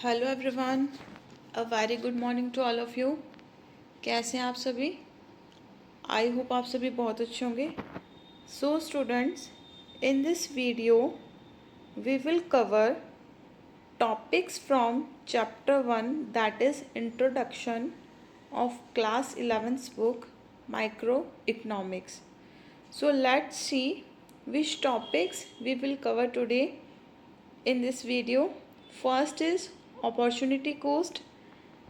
Hello everyone, a very good morning to all of you. कैसे हैं आप सभी? आई होप आप सभी बहुत अच्छे होंगे। So students, in this video we will cover topics from chapter 1 that is introduction of class 11th book microeconomics. So let's see which topics we will cover today in this video. First is opportunity cost,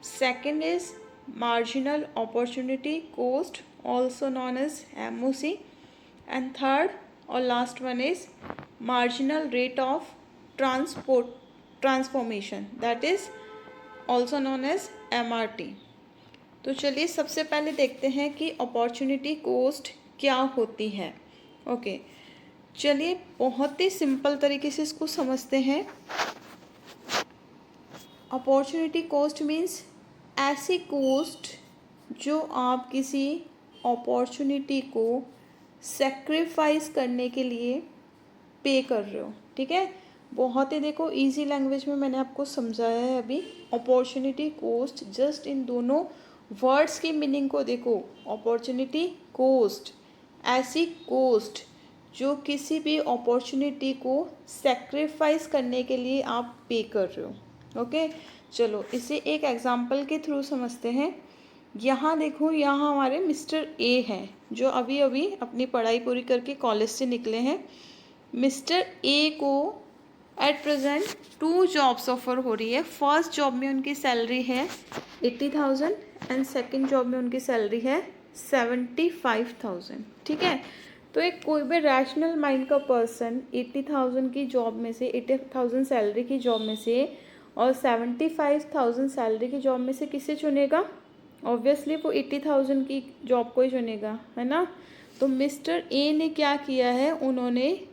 second is marginal opportunity cost also known as MOC, and third or last one is marginal rate of transformation, that is also known as MRT. तो चलिए सबसे पहले देखते हैं कि opportunity cost क्या होती है. ओके, चलिए बहुत ही सिंपल तरीके से इसको समझते हैं. अपॉर्चुनिटी कोस्ट मीन्स ऐसी कोस्ट जो आप किसी अपॉर्चुनिटी को सेक्रीफाइस करने के लिए पे कर रहे हो. ठीक है, बहुत ही देखो इजी लैंग्वेज में मैंने आपको समझाया है अभी. अपॉर्चुनिटी कोस्ट, जस्ट इन दोनों वर्ड्स की मीनिंग को देखो. अपॉर्चुनिटी कोस्ट, ऐसी कोस्ट जो किसी भी अपॉर्चुनिटी को सेक्रीफाइस करने के लिए आप पे कर रहे हो. ओके, चलो इसे एक एग्जांपल के थ्रू समझते हैं. यहाँ देखो, यहाँ हमारे मिस्टर ए हैं जो अभी अभी अपनी पढ़ाई पूरी करके कॉलेज से निकले हैं. मिस्टर ए को एट प्रेजेंट 2 जॉब्स ऑफर हो रही है. फर्स्ट जॉब में उनकी सैलरी है 80,000 एंड सेकेंड जॉब में उनकी सैलरी है 75,000. ठीक है, तो एक कोई भी रैशनल माइंड का पर्सन 80,000 की जॉब में से, 80,000 सैलरी की जॉब में से और 75,000 सैलरी की जॉब में से किसे चुनेगा? ऑब्वियसली वो 80,000 की जॉब को ही चुनेगा, है ना. तो मिस्टर ए ने क्या किया है, उन्होंने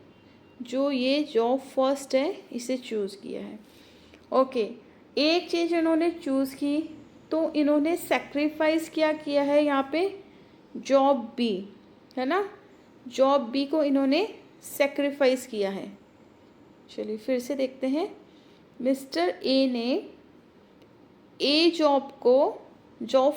जो ये जॉब फर्स्ट है इसे चूज़ किया है. ओके, एक चीज़ इन्होंने चूज़ की तो इन्होंने सेक्रीफाइस क्या किया है यहाँ पे? जॉब बी, है ना. जॉब बी को इन्होंने सेक्रीफाइस किया है. चलिए फिर से देखते हैं. मिस्टर ए ने ए जॉब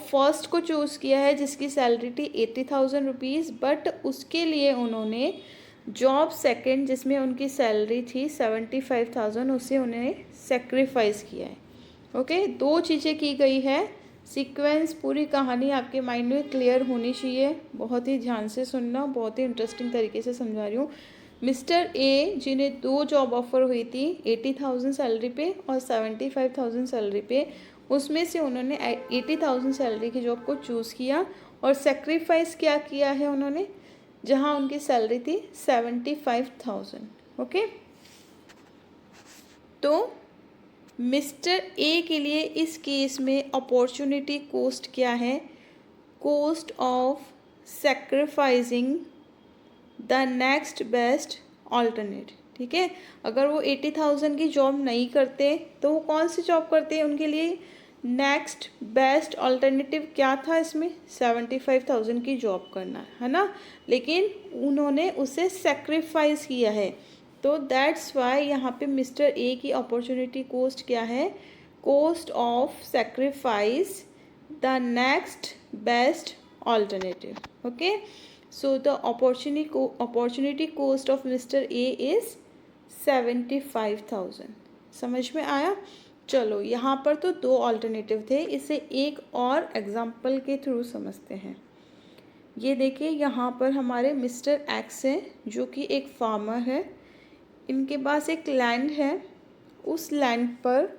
फर्स्ट को चूज़ किया है जिसकी सैलरी थी 80,000 रुपीज़, बट उसके लिए उन्होंने जॉब सेकंड जिसमें उनकी सैलरी थी 75,000 उसे उन्हें सेक्रीफाइस किया है. ओके, 2 चीज़ें की गई है. सीक्वेंस, पूरी कहानी आपके माइंड में क्लियर होनी चाहिए. बहुत ही ध्यान से सुनना, बहुत ही इंटरेस्टिंग तरीके से समझा रही हूँ. मिस्टर ए जिन्हें 2 जॉब ऑफर हुई थी 80,000 सैलरी पे और 75,000 सैलरी पे, उसमें से उन्होंने 80,000 सैलरी की जॉब को चूज़ किया और सेक्रीफाइस क्या किया है उन्होंने, जहाँ उनकी सैलरी थी 75,000. ओके, तो मिस्टर ए के लिए इस केस में अपॉर्चुनिटी कोस्ट क्या है? Cost of sacrificing the next best alternate. ठीक है, अगर वो 80,000 की जॉब नहीं करते तो वो कौन सी जॉब करते हैं? उनके लिए नेक्स्ट बेस्ट ऑल्टरनेटिव क्या था इसमें? 75,000 की जॉब करना, है ना. लेकिन उन्होंने उसे सेक्रीफाइस किया है, तो दैट्स वाई यहाँ पे मिस्टर ए की अपॉर्चुनिटी कोस्ट क्या है? Cost of sacrifice the next best alternative. Okay, so the opportunity cost of Mr. A is 75,000. समझ में आया? चलो यहाँ पर तो 2 ऑल्टरनेटिव थे, इसे एक और एग्जाम्पल के थ्रू समझते हैं. ये देखिए, यहाँ पर हमारे मिस्टर एक्स हैं जो कि एक फार्मर है. इनके पास एक लैंड है. उस लैंड पर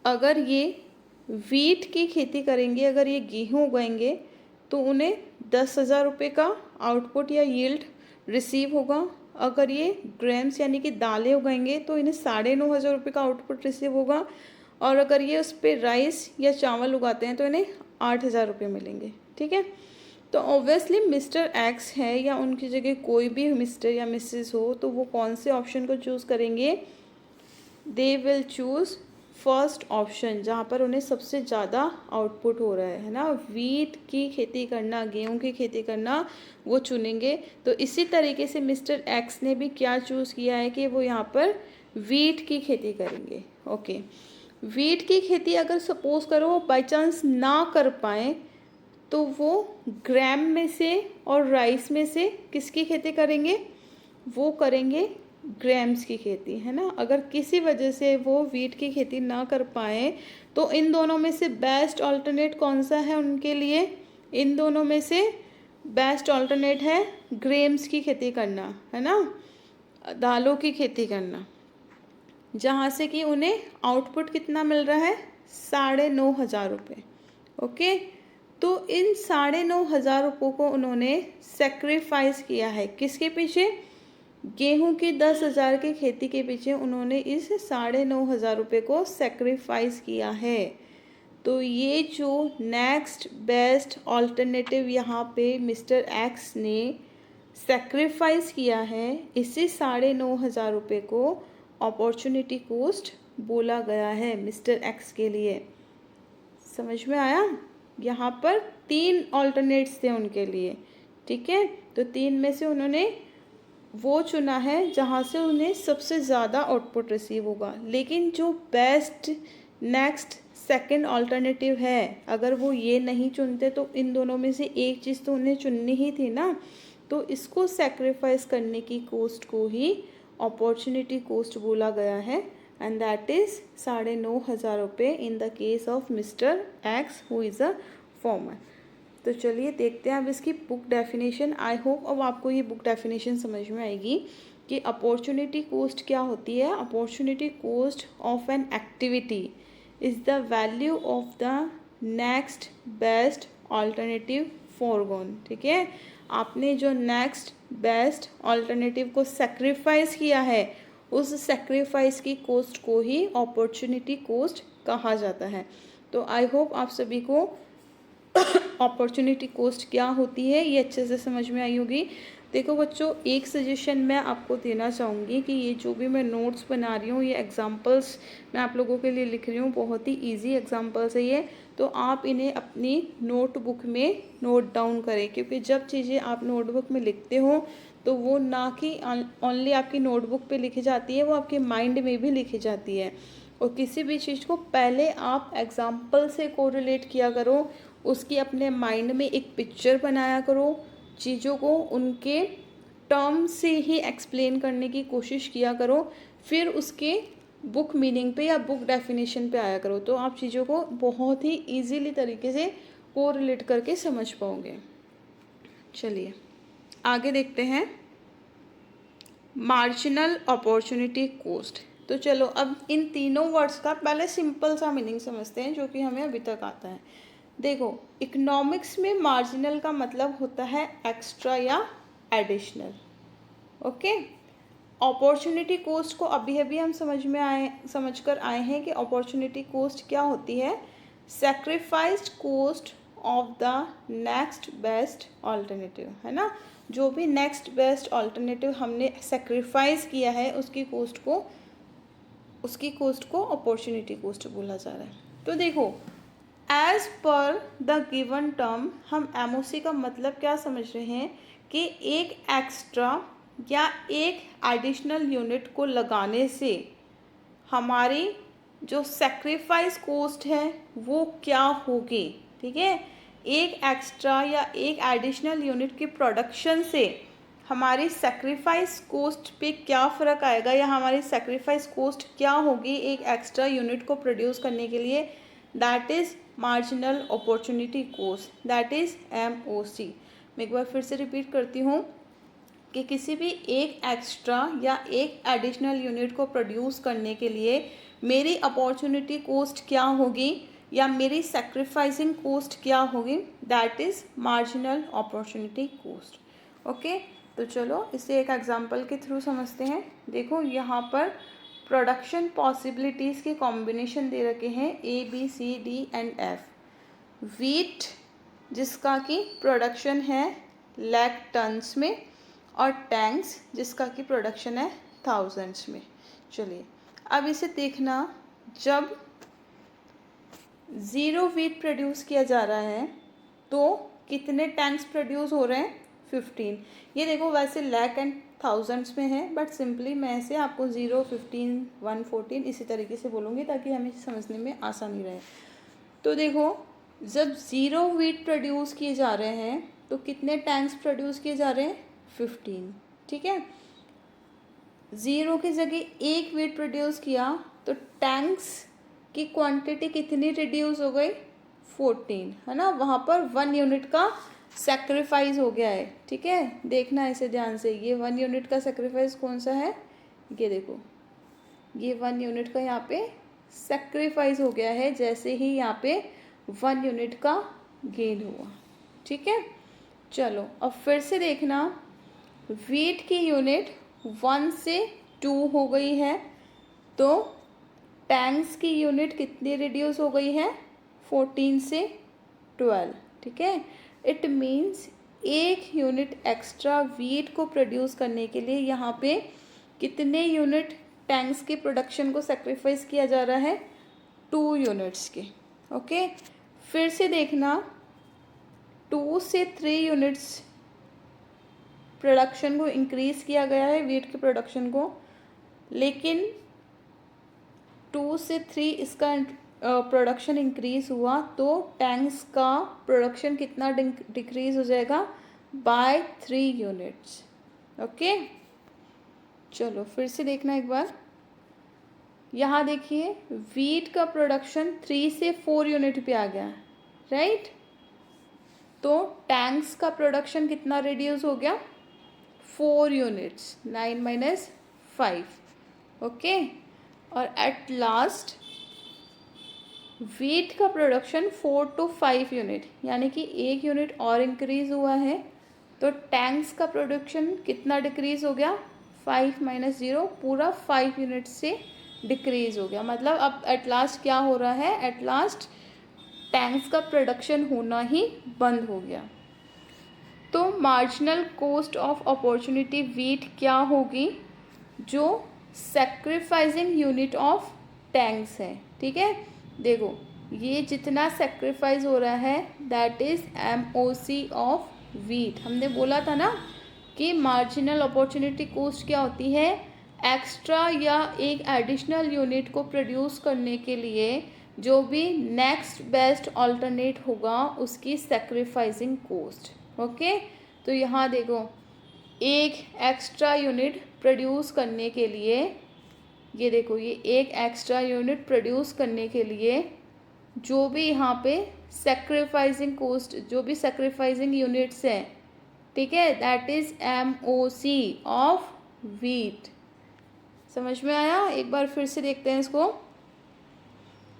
अगर ये वीट की खेती करेंगे, अगर ये गेहूँ उगाएंगे तो उन्हें 10,000 रुपये का आउटपुट या यील्ड रिसीव होगा. अगर ये ग्रेम्स यानी कि दालें उगाएंगे तो इन्हें 9,500 रुपये का आउटपुट रिसीव होगा. और अगर ये उस पर राइस या चावल उगाते हैं तो इन्हें 8,000 रुपये मिलेंगे. ठीक है, तो ऑब्वियसली मिस्टर एक्स है या उनकी जगह कोई भी मिस्टर या मिसेस हो तो वो कौन से ऑप्शन को चूज़ करेंगे? They will choose first option, जहाँ पर उन्हें सबसे ज़्यादा आउटपुट हो रहा है ना. वीट की खेती करना, गेहूं की खेती करना वो चुनेंगे. तो इसी तरीके से मिस्टर एक्स ने भी क्या चूज़ किया है कि वो यहाँ पर वीट की खेती करेंगे। ओके, वीट की खेती अगर सपोज करो बाय चांस ना कर पाए तो वो ग्राम में से और राइस में से किसकी खेती करेंगे? वो करेंगे ग्राम्स की खेती, है ना। अगर किसी वजह से वो वीट की खेती ना कर पाए तो इन दोनों में से बेस्ट ऑल्टरनेट कौन सा है उनके लिए? इन दोनों में से बेस्ट ऑल्टरनेट है ग्रेम्स की खेती करना, है ना, दालों की खेती करना, जहाँ से कि उन्हें आउटपुट कितना मिल रहा है? 9,500 रुपये। ओके, तो इन 9,500 रुपये को उन्होंने सेक्रीफाइस किया है किसके पीछे? गेहूं की 10,000 की खेती के पीछे उन्होंने इस 9,500 रुपये को सेक्रीफाइस किया है। तो ये जो नेक्स्ट बेस्ट ऑल्टरनेटिव यहाँ पे मिस्टर एक्स ने सेक्रीफाइस किया है, इसी 9,500 रुपये को अपॉर्चुनिटी कॉस्ट बोला गया है मिस्टर एक्स के लिए। समझ में आया? यहाँ पर 3 ऑल्टरनेट्स थे उनके लिए, ठीक है। तो 3 में से उन्होंने वो चुना है जहाँ से उन्हें सबसे ज़्यादा आउटपुट रिसीव होगा। लेकिन जो बेस्ट नेक्स्ट सेकंड ऑल्टरनेटिव है, अगर वो ये नहीं चुनते तो इन दोनों में से एक चीज़ तो उन्हें चुननी ही थी ना। तो इसको सेक्रीफाइस करने की कॉस्ट को ही अपॉर्चुनिटी कॉस्ट बोला गया है, एंड दैट इज़ 9,500 रुपये in the case of mister x who is a farmer. तो चलिए देखते हैं अब इसकी बुक डेफिनेशन। आई होप अब आपको ये बुक डेफिनेशन समझ में आएगी कि अपॉर्चुनिटी कॉस्ट क्या होती है। Opportunity cost of an activity is the value of the next best alternative foregone, ठीक है। आपने जो नेक्स्ट बेस्ट ऑल्टरनेटिव को सेक्रीफाइस किया है, उस सेक्रीफाइस की कॉस्ट को ही अपॉर्चुनिटी कॉस्ट कहा जाता है। तो आई होप आप सभी को अपॉर्चुनिटी कॉस्ट क्या होती है ये अच्छे से समझ में आई होगी। देखो बच्चों, एक सजेशन मैं आपको देना चाहूँगी कि ये जो भी मैं नोट्स बना रही हूँ, ये एग्जांपल्स मैं आप लोगों के लिए लिख रही हूँ, बहुत ही इजी एग्जांपल्स है ये। तो आप इन्हें अपनी नोटबुक में नोट डाउन करें, क्योंकि जब चीज़ें आप नोटबुक में लिखते हो तो वो ना कि ओनली आपकी नोटबुक पे लिखी जाती है, वो आपके माइंड में भी लिखी जाती है। और किसी भी चीज़ को पहले आप एग्जाम्पल से कोरिलेट किया करो, उसकी अपने माइंड में एक पिक्चर बनाया करो, चीज़ों को उनके टर्म से ही एक्सप्लेन करने की कोशिश किया करो, फिर उसके बुक मीनिंग पे या बुक डेफिनेशन पे आया करो। तो आप चीज़ों को बहुत ही इजीली तरीके से कोरिलेट करके समझ पाओगे। चलिए आगे देखते हैं मार्जिनल अपॉर्चुनिटी कॉस्ट। तो चलो अब इन तीनों वर्ड्स का पहले सिंपल सा मीनिंग समझते हैं जो कि हमें अभी तक आता है। देखो, इकोनॉमिक्स में मार्जिनल का मतलब होता है एक्स्ट्रा या एडिशनल। ओके, अपॉर्चुनिटी कॉस्ट को अभी अभी हम समझ कर आए हैं कि अपॉर्चुनिटी कॉस्ट क्या होती है? Sacrificed cost of the next best alternative, है ना। जो भी नेक्स्ट बेस्ट ऑल्टरनेटिव हमने सेक्रीफाइस किया है उसकी कॉस्ट को अपॉर्चुनिटी कॉस्ट बोला जा रहा है। तो देखो, as per the given term हम एमओसी का मतलब क्या समझ रहे हैं कि एक एक्स्ट्रा या एक एडिशनल यूनिट को लगाने से हमारी जो सेक्रीफाइस कॉस्ट है वो क्या होगी, ठीक है। एक एक्स्ट्रा या एक एडिशनल यूनिट की प्रोडक्शन से हमारी सेक्रीफाइस कॉस्ट पे क्या फ़र्क आएगा, या हमारी सेक्रीफाइस कॉस्ट क्या होगी एक एक्स्ट्रा यूनिट को प्रोड्यूस करने के लिए, that is marginal opportunity cost, that is MOC। मैं एक बार फिर से रिपीट करती हूँ कि किसी भी एक एक्स्ट्रा या एक एडिशनल यूनिट को प्रोड्यूस करने के लिए मेरी अपॉर्चुनिटी कॉस्ट क्या होगी या मेरी सेक्रीफाइसिंग कॉस्ट क्या होगी, that is marginal opportunity cost. Okay, तो चलो इसे एक एग्जांपल के थ्रू समझते हैं। देखो, यहाँ पर प्रोडक्शन पॉसिबिलिटीज़ के कॉम्बिनेशन दे रखे हैं ABCD and F। वीट जिसका कि प्रोडक्शन है लाख टन्स में, और टैंक्स जिसका कि प्रोडक्शन है थाउजेंड्स में। चलिए अब इसे देखना, जब ज़ीरो वीट प्रोड्यूस किया जा रहा है तो कितने टैंक्स प्रोड्यूस हो रहे हैं? 15। ये देखो, वैसे लाख एंड थाउजेंड्स में है, बट सिंपली मैं ऐसे आपको 0, 15, 1, 14 इसी तरीके से बोलूँगी ताकि हमें समझने में आसानी रहे। तो देखो, जब 0 व्हीट प्रोड्यूस किए जा रहे हैं तो कितने टैंक्स प्रोड्यूस किए जा रहे हैं? 15, ठीक है। 0 की जगह 1 व्हीट प्रोड्यूस किया तो टैंक्स की क्वांटिटी कितनी रिड्यूस हो गई? 14, है ना। वहाँ पर 1 यूनिट का सेक्रीफाइस हो गया है, ठीक है। देखना इसे ध्यान से, ये 1 यूनिट का सेक्रीफाइस कौन सा है? ये देखो, ये 1 यूनिट का यहाँ पे सेक्रीफाइस हो गया है, जैसे ही यहाँ पे 1 यूनिट का गेन हुआ, ठीक है। चलो अब फिर से देखना, वेट की यूनिट 1 से 2 हो गई है, तो टैंक्स की यूनिट कितनी रिड्यूस हो गई है? 14 से 12, ठीक है। It means 1 unit extra wheat को प्रोड्यूस करने के लिए यहाँ पे कितने यूनिट टैंक्स के प्रोडक्शन को सेक्रीफाइस किया जा रहा है? 2 यूनिट्स के, ओके। फिर से देखना, 2 से 3 यूनिट्स प्रोडक्शन को इंक्रीज़ किया गया है, वीट के प्रोडक्शन को, लेकिन 2 से 3 इसका प्रोडक्शन इंक्रीज़ हुआ तो टैंक्स का प्रोडक्शन कितना डिक्रीज़ हो जाएगा? By 3 units, okay. चलो फिर से देखना एक बार, यहाँ देखिए वीट का प्रोडक्शन 3 से 4 यूनिट पे आ गया, राइट। तो टैंक्स का प्रोडक्शन कितना रिड्यूस हो गया? 4 यूनिट्स, 9 - 5, ओके। और एट लास्ट वीट का प्रोडक्शन 4 to 5 यूनिट, यानी कि 1 यूनिट और इंक्रीज़ हुआ है, तो टैंक्स का प्रोडक्शन कितना डिक्रीज़ हो गया? 5 - 0, पूरा 5 यूनिट से डिक्रीज़ हो गया। मतलब अब एट लास्ट क्या हो रहा है? एट लास्ट टैंक्स का प्रोडक्शन होना ही बंद हो गया। तो marginal cost of opportunity wheat क्या होगी? जो सेक्रीफाइसिंग यूनिट ऑफ टैंक्स है, ठीक है। देखो, ये जितना सेक्रीफाइस हो रहा है that is MOC of wheat. हमने बोला था ना कि मार्जिनल अपॉर्चुनिटी कॉस्ट क्या होती है? एक्स्ट्रा या एक एडिशनल यूनिट को प्रोड्यूस करने के लिए जो भी नेक्स्ट बेस्ट अल्टरनेट होगा उसकी सेक्रीफाइसिंग कॉस्ट, ओके। तो यहाँ देखो, एक एक्स्ट्रा यूनिट प्रोड्यूस करने के लिए, ये देखो, ये एक एक्स्ट्रा यूनिट प्रोड्यूस करने के लिए जो भी यहाँ पे सेक्रीफाइसिंग कॉस्ट, जो भी सेक्रीफाइसिंग यूनिट्स हैं, ठीक है, that is MOC of wheat. समझ में आया? एक बार फिर से देखते हैं इसको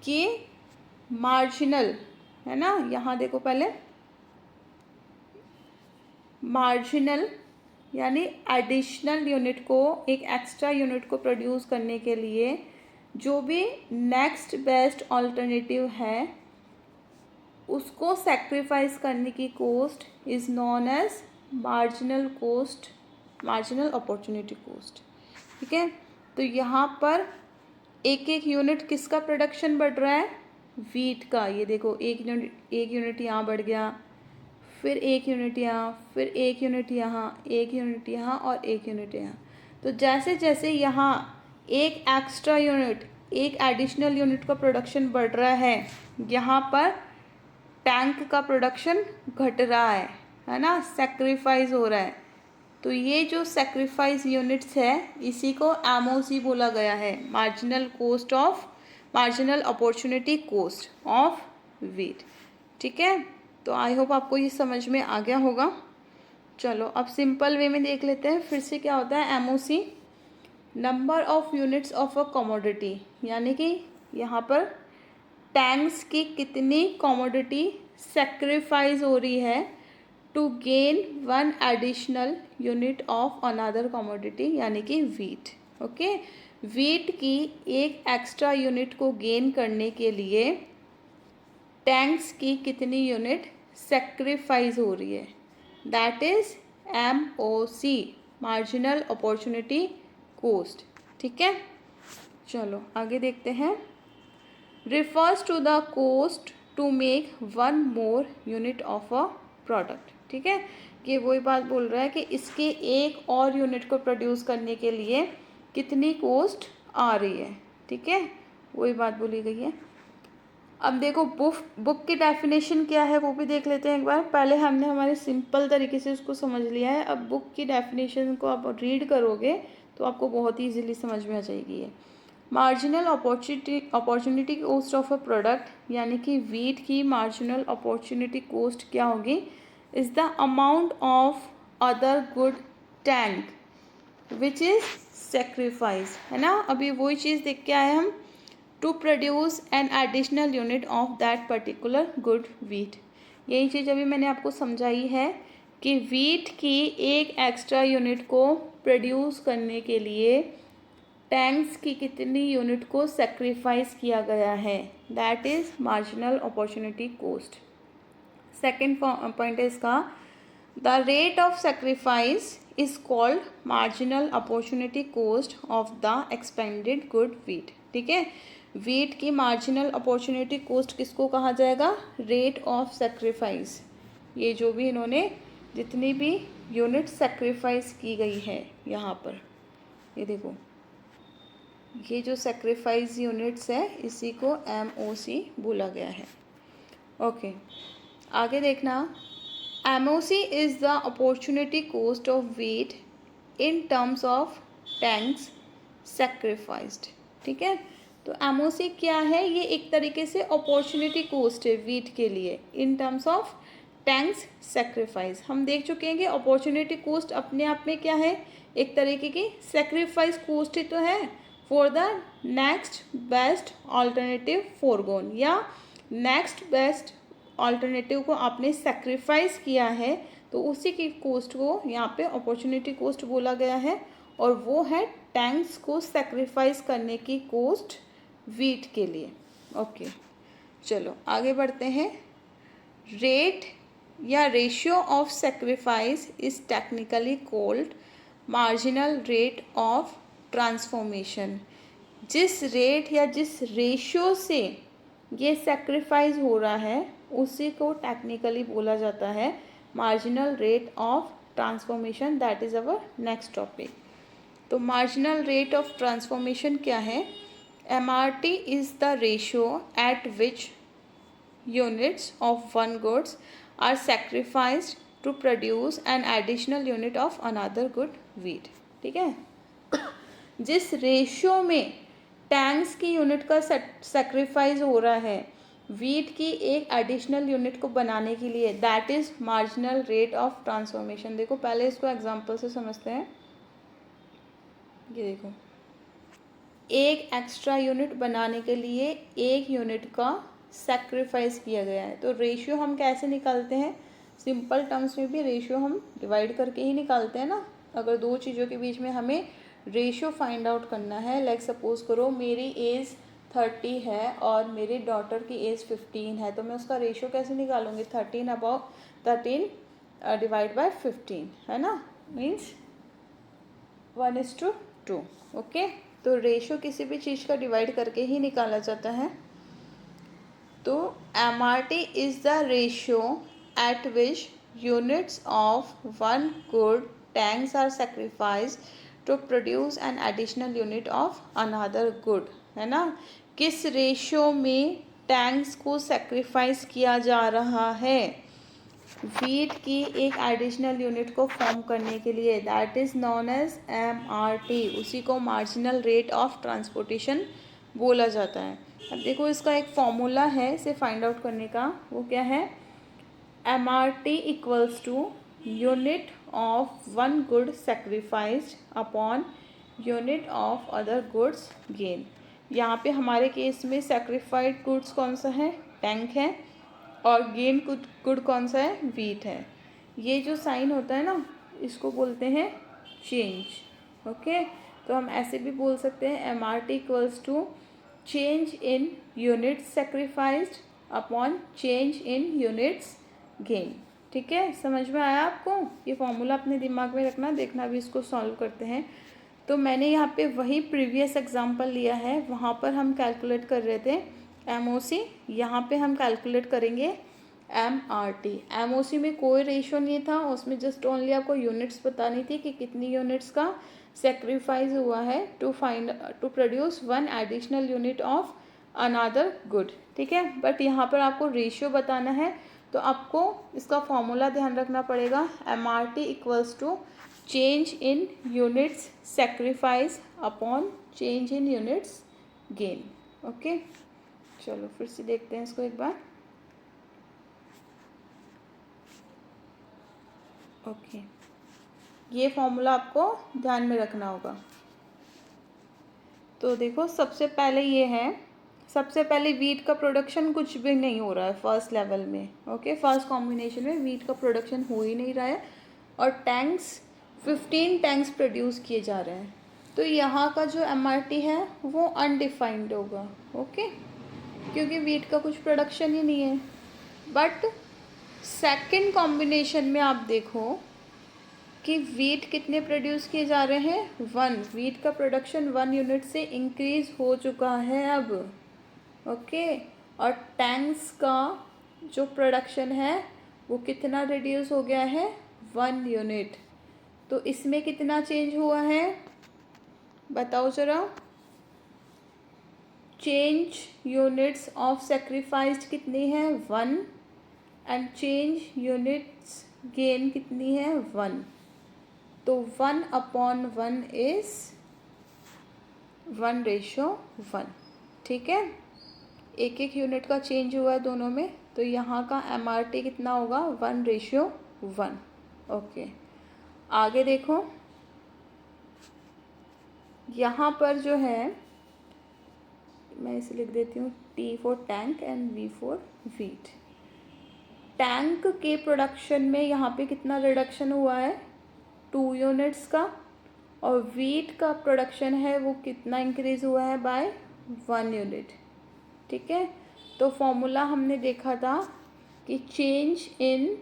कि मार्जिनल, है ना, यहाँ देखो पहले, मार्जिनल यानी एडिशनल यूनिट को, एक एक्स्ट्रा यूनिट को प्रोड्यूस करने के लिए जो भी नेक्स्ट बेस्ट अल्टरनेटिव है उसको सेक्रीफाइस करने की cost is known as marginal cost, marginal opportunity cost, ठीक है। तो यहाँ पर एक एक यूनिट किसका प्रोडक्शन बढ़ रहा है? वीट का। ये देखो, एक यूनिट यहाँ बढ़ गया, फिर 1 यूनिट यहाँ, फिर 1 यूनिट यहाँ, 1 यूनिट यहाँ और 1 यूनिट यहाँ। तो जैसे जैसे यहाँ एक एक्स्ट्रा यूनिट, एक एडिशनल यूनिट का प्रोडक्शन बढ़ रहा है, यहाँ पर टैंक का प्रोडक्शन घट रहा है ना, सेक्रीफाइस हो रहा है। तो ये जो सेक्रीफाइस यूनिट्स है इसी को MOC बोला गया है, marginal cost of, marginal opportunity cost of wheat, ठीक है। तो आई होप आपको ये समझ में आ गया होगा। चलो अब सिंपल वे में देख लेते हैं फिर से क्या होता है MOC। Number of units of a commodity, यानी कि यहाँ पर टैंक्स की कितनी कमोडिटी सेक्रीफाइस हो रही है to gain 1 additional unit of another commodity, यानी कि वीट, ओके। वीट की एक एक्स्ट्रा यूनिट को गेन करने के लिए टैंक्स की कितनी यूनिट सेक्रीफाइस हो रही है, that is MOC, marginal opportunity cost, ठीक है। चलो आगे देखते हैं। Refers to the cost to make 1 more unit of a product, ठीक है, कि वही बात बोल रहा है कि इसके एक और यूनिट को प्रोड्यूस करने के लिए कितनी कॉस्ट आ रही है, ठीक है, वही बात बोली गई है। अब देखो बुक की डेफिनेशन क्या है वो भी देख लेते हैं एक बार। पहले हमने हमारे सिंपल तरीके से उसको समझ लिया है, अब बुक की डेफिनेशन को आप रीड करोगे तो आपको बहुत ही ईजिली समझ में आ जाएगी ये। Marginal opportunity cost of a product, यानी कि वीट की मार्जिनल अपॉर्चुनिटी कॉस्ट क्या होगी, is the amount of other good tank which is sacrifice, है ना। अभी वही चीज़ देख के आए हम, to produce an additional unit of that particular good wheat. यही चीज़ अभी मैंने आपको समझाई है कि वीट की एक एक्स्ट्रा यूनिट को प्रोड्यूस करने के लिए टैंक्स की कितनी यूनिट को सेक्रीफाइस किया गया है, that is marginal opportunity cost. Second point है इसका, the rate of sacrifice is called marginal opportunity cost of the expanded good wheat, ठीक है। वीट की मार्जिनल अपॉर्चुनिटी कॉस्ट किसको कहा जाएगा, रेट ऑफ सेक्रीफाइस। ये जो भी इन्होंने जितनी भी यूनिट सेक्रीफाइस की गई है यहाँ पर, ये देखो ये जो सेक्रीफाइस यूनिट्स है इसी को MOC बोला गया है। ओके, आगे देखना, MOC is the opportunity cost of wheat in terms of tanks sacrificed, ठीक है। तो MOC क्या है, ये एक तरीके से अपॉर्चुनिटी कॉस्ट है वीट के लिए in terms of tanks sacrifice. हम देख चुके हैं कि अपॉर्चुनिटी कॉस्ट अपने आप में क्या है, एक तरीके की सेक्रीफाइस कॉस्ट ही तो है for the next best alternative forgone, या नेक्स्ट बेस्ट ऑल्टरनेटिव को आपने सेक्रीफाइस किया है तो उसी की कॉस्ट को यहाँ पे अपॉर्चुनिटी कॉस्ट बोला गया है, और वो है टैंक्स को सेक्रीफाइस करने की कॉस्ट वीट के लिए। ओके, चलो आगे बढ़ते हैं। रेट या ratio of sacrifice is technically called marginal rate of transformation. जिस रेट या जिस रेशियो से ये सेक्रीफाइस हो रहा है उसी को टेक्निकली बोला जाता है marginal rate of transformation. That is our next topic. तो मार्जिनल रेट ऑफ ट्रांसफॉर्मेशन क्या है, MRT is the ratio at which units of one goods are sacrificed to produce an additional unit of another good wheat, ठीक है। जिस ratio में tanks की unit का sacrifice हो रहा है वीट की एक एडिशनल यूनिट को बनाने के लिए, that is marginal rate of transformation. देखो पहले इसको एग्जांपल से समझते हैं। ये देखो, एक एक्स्ट्रा यूनिट बनाने के लिए एक यूनिट का सेक्रीफाइस किया गया है। तो रेशियो हम कैसे निकालते हैं, सिंपल टर्म्स में भी रेशियो हम डिवाइड करके ही निकालते हैं ना। अगर दो चीज़ों के बीच में हमें रेशियो फाइंड आउट करना है, लाइक सपोज करो मेरी एज 30 है और मेरी डॉटर की एज 15 है, तो मैं उसका रेशियो कैसे निकालूंगी, 13 डिवाइड बाय 15, है ना, मीन्स 1:2। ओके, तो रेशियो किसी भी चीज़ का डिवाइड करके ही निकाला जाता है। तो MRT is the ratio at which units of one good tanks are sacrificed to produce an additional unit of another good, है ना। किस रेशियो में टैंक्स को सेक्रीफाइस किया जा रहा है वीट की एक एडिशनल यूनिट को फॉर्म करने के लिए, that is known as MRT। उसी को मार्जिनल रेट ऑफ ट्रांसपोर्टेशन बोला जाता है। अब देखो इसका एक फॉर्मूला है इसे फाइंड आउट करने का, वो क्या है, MRT equals to unit of one good sacrificed upon unit of other goods gain. यहाँ पे हमारे केस में सेक्रीफाइड गुड्स कौन सा है, टैंक है, और गेन गुड कौन सा है, वीट है। ये जो साइन होता है ना इसको बोलते हैं चेंज। ओके, तो हम ऐसे भी बोल सकते हैं MRT equals to change in units sacrificed upon change in units gain. ठीक है, समझ में आया आपको, ये फॉर्मूला अपने दिमाग में रखना, देखना भी इसको सॉल्व करते हैं। तो मैंने यहाँ पे वही प्रीवियस एग्जांपल लिया है, वहाँ पर हम कैलकुलेट कर रहे थे MOC, यहाँ पे हम कैलकुलेट करेंगे MRT। MOC में कोई रेशियो नहीं था, उसमें जस्ट ओनली आपको यूनिट्स बतानी थी कि कितनी यूनिट्स का सेक्रीफाइस हुआ है to produce one additional unit of another good. ठीक है, बट यहाँ पर आपको रेशियो बताना है, तो आपको इसका फॉर्मूला ध्यान रखना पड़ेगा। MRT equals to change in units sacrifice upon change in units gain. Okay, चलो फिर से देखते हैं इसको एक बार। ओके, ये फॉर्मूला आपको ध्यान में रखना होगा। तो देखो, सबसे पहले ये है, सबसे पहले वीट का प्रोडक्शन कुछ भी नहीं हो रहा है फर्स्ट लेवल में। ओके, फर्स्ट कॉम्बिनेशन में वीट का प्रोडक्शन हो ही नहीं रहा है और टैंक्स 15 टैंक्स प्रोड्यूस किए जा रहे हैं। तो यहाँ का जो MRT है वो अनडिफाइंड होगा। ओके, क्योंकि वीट का कुछ प्रोडक्शन ही नहीं है। बट सेकंड कॉम्बिनेशन में आप देखो कि वीट कितने प्रोड्यूस किए जा रहे हैं, 1। वीट का प्रोडक्शन 1 यूनिट से इंक्रीज हो चुका है अब। ओके, और टैंक्स का जो प्रोडक्शन है वो कितना रिड्यूस हो गया है, 1 यूनिट। तो इसमें कितना चेंज हुआ है बताओ जरा। चेंज यूनिट्स ऑफ सेक्रीफाइस्ड कितनी है, 1, एंड चेंज यूनिट्स गेन कितनी है, 1। तो 1/1 इज 1:1। ठीक है, एक एक यूनिट का चेंज हुआ है दोनों में, तो यहाँ का MRT कितना होगा, 1:1। ओके, आगे देखो, यहाँ पर जो है मैं इसे लिख देती हूँ T for tank and V for wheat. Tank के प्रोडक्शन में यहाँ पे कितना रिडक्शन हुआ है, 2 यूनिट्स का, और वीट का प्रोडक्शन है वो कितना इंक्रीज हुआ है, बाय 1 यूनिट। ठीक है, तो फॉर्मूला हमने देखा था कि change in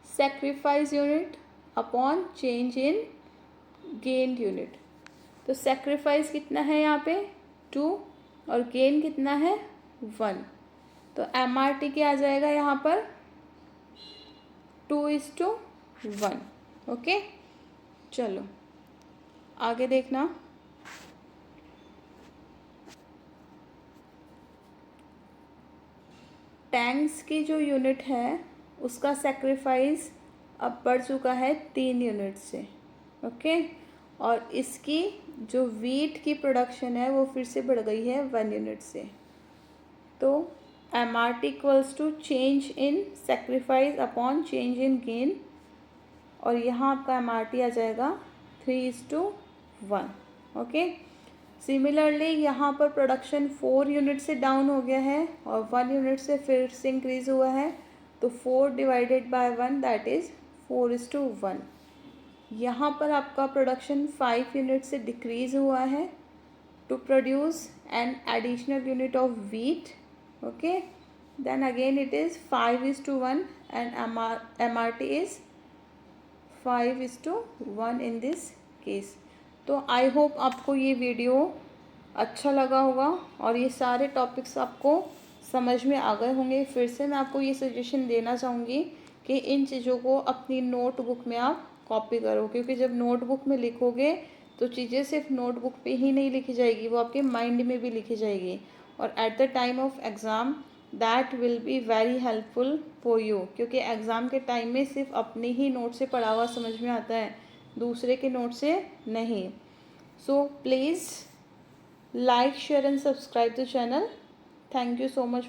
sacrifice unit upon change in gained unit. तो सेक्रीफाइस कितना है यहाँ पे, 2, और गेन कितना है, 1। तो MRT क्या आ जाएगा यहाँ पर, 2:1। ओके, चलो आगे देखना। टैंक्स की जो यूनिट है उसका सेक्रीफाइस अब बढ़ चुका है 3 यूनिट से। ओके, और इसकी जो वीट की प्रोडक्शन है वो फिर से बढ़ गई है 1 यूनिट से। तो MRT equals to change in sacrifice upon change in gain, और यहाँ आपका MRT आ जाएगा 3:1। ओके, सिमिलरली यहाँ पर प्रोडक्शन 4 यूनिट से डाउन हो गया है और 1 यूनिट से फिर से इंक्रीज हुआ है, तो 4 डिवाइडेड बाय 1 दैट इज़ 4:1। यहाँ पर आपका प्रोडक्शन 5 यूनिट से डिक्रीज हुआ है to produce an additional unit of wheat. Okay, then again it is 5:1 and MRT is 5:1 in this case. तो आई होप आपको ये वीडियो अच्छा लगा होगा और ये सारे टॉपिक्स आपको समझ में आ गए होंगे। फिर से मैं आपको ये सजेशन देना चाहूँगी कि इन चीज़ों को अपनी नोटबुक में आप कॉपी करो, क्योंकि जब नोटबुक में लिखोगे तो चीज़ें सिर्फ नोटबुक पे ही नहीं लिखी जाएगी, वो आपके माइंड में भी लिखी जाएगी, और at the time of exam that will be very helpful for you, क्योंकि एग्ज़ाम के टाइम में सिर्फ अपने ही नोट से पढ़ा हुआ समझ में आता है, दूसरे के नोट से नहीं। So please like, share and subscribe the channel. Thank you so much.